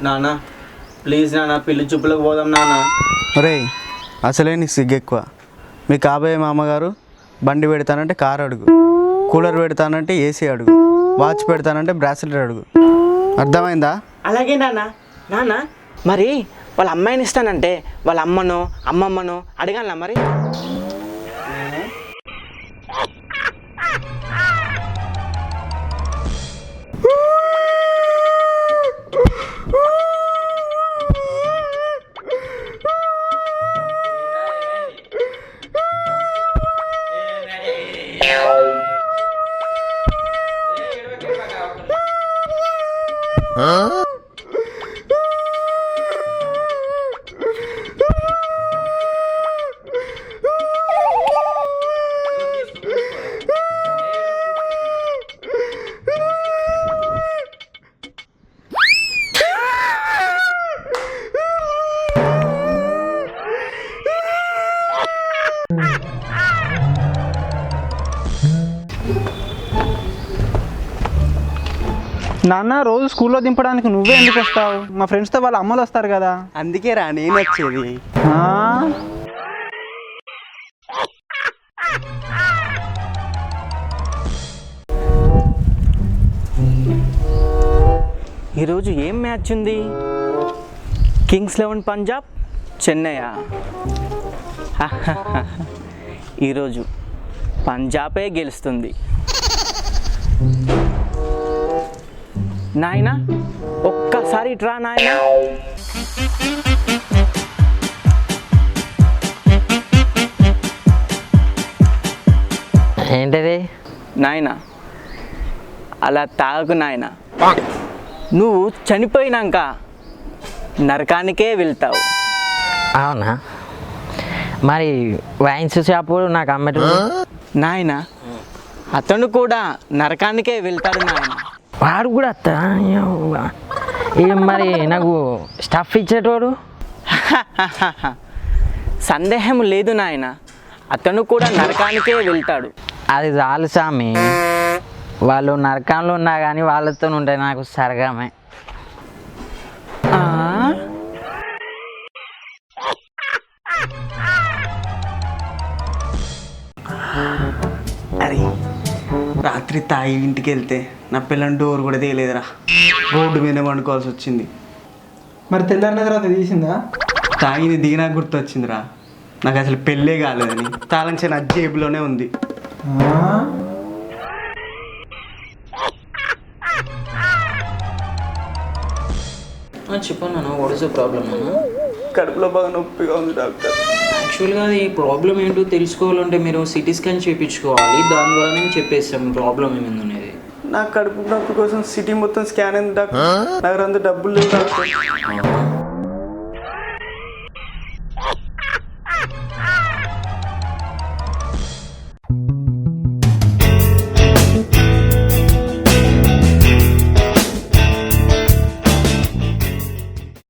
నాన్న ప్లీజ్ నాన్న పిల్లి చూపులకు పోదాం నాన్న. రే అసలే నీకు సిగ్గు ఎక్కువ. మీ కాబోయే మామగారు బండి పెడతానంటే కారు అడుగు, కూలర్ పెడతానంటే ఏసీ అడుగు, వాచ్ పెడతానంటే బ్రాస్లెట్ అడుగు. అర్థమైందా? అలాగే నాన్న. నాన్న మరి వాళ్ళ అమ్మాయిని ఇస్తానంటే వాళ్ళ అమ్మనో అమ్మమ్మనో అడగాల మరి. నాన్న రోజు స్కూల్లో దింపడానికి నువ్వే ఎందుకు వస్తావు? మా ఫ్రెండ్స్తో వాళ్ళ అమ్మలు వస్తారు కదా. అందుకే రా నేను వచ్చేది. ఈరోజు ఏం మ్యాచ్ ఉంది? కింగ్స్ 11 పంజాబ్ చెన్నైయా? ఈరోజు పంజాబే గెలుస్తుంది. నాయనా ఒక్కసారి ట్రా నాయనా. ఏంటది నాయనా అలా తాగకు నాయనా. నువ్వు చనిపోయినాక నరకానికే వెళ్తావు. అవునా? మరి వైన్స్ షాపు నాకు అమ్మటం నాయన అతను కూడా నరకానికే వెళ్తాడు నాయన. వాడు కూడా అత్త ఏం మరి నాకు స్టఫ్ ఇచ్చేటోడు? సందేహం లేదు నాయన, అతను కూడా నరకానికే వెళ్తాడు. అది చాలు సామి, వాళ్ళు నరకంలో ఉన్నా కానీ వాళ్ళతో ఉంటే నాకు సరగమే. అరే రాత్రి తాగి ఇంటికి వెళ్తే నా పిల్లని డోర్ కూడా తీయలేదురా. రోడ్డు మీద వండుకోవాల్సి వచ్చింది. మరి తెల్లారిన తర్వాత తీసిందా? తాగిని దిగినా గుర్తొచ్చిందిరా, నాకు అసలు పెళ్ళే కాలేదని. తాళం చెయ్యి నా జేబులోనే ఉంది. చెప్పన్నా వాట్ ఇస్ ద ప్రాబ్లమ్ అన్న? కడుపులో బాగా నొప్పిగా ఉంది డాక్టర్. యాక్చువల్గా ఈ ప్రాబ్లం ఏంటో తెలుసుకోవాలంటే మీరు సిటీ స్కాన్ చేయించుకోవాలి, దాని ద్వారా నేను చెప్పేస్తాం ప్రాబ్లం ఏమైంది అనేది. నా కడుపు నొప్పి కోసం సిటీ మొత్తం స్కాన్ అయింది డాక్టర్. నాకు అంత డబ్బులు లేవు డాక్టర్.